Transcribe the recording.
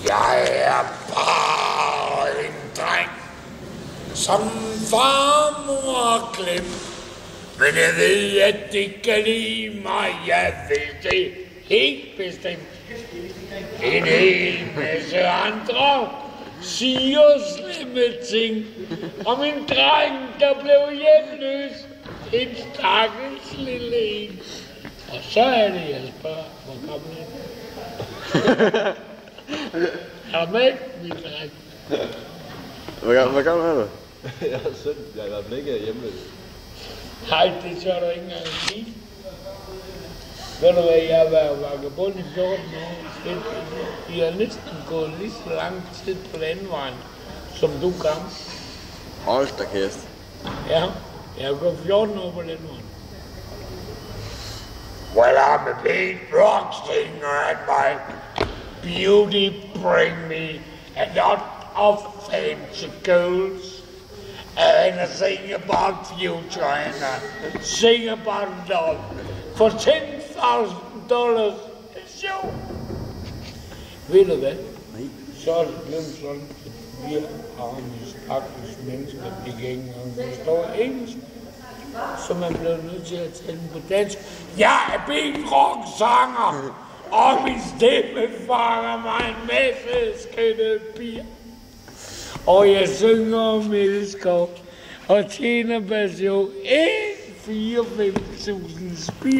Jeg er bare en dreng, som farmor har glemt. Men jeg ved, at det kan lide mig. Jeg ved det helt bestemt. En hel masse andre siger slemme ting om en dreng, der blev hjemløs. En stakkels lille en. Og så er det, jeg spørger, hvor gammel er du? Er du med, min dreng? Hvor gammel er du? Jeg er 17. Jeg har i hvert fald ikke hjemløs. Nej, det tør du ikke engang at sige. Ved du hvad, jeg har været vagabond i 14 år. I har næsten gået lige så lang tid på landvejen, som du kan. Hold da kæft. Ja, jeg har gået 14 år på landvejen. Well, I'm a big rock singer and my beauty bring me a lot of fancy girls. And I sing about future and I sing about love for $10,000 a show. Ved du hvad? Så er det blevet sådan, at vi har en stakkels mennesker, der ikke engang forstår engelsk, så man bliver nødt til at tale på dansk. Jeg er big rock-sanger, og min stemme fanger mig en masse skønne piger. Og jeg synger om elskov og tjener passion 4-5.000 spir.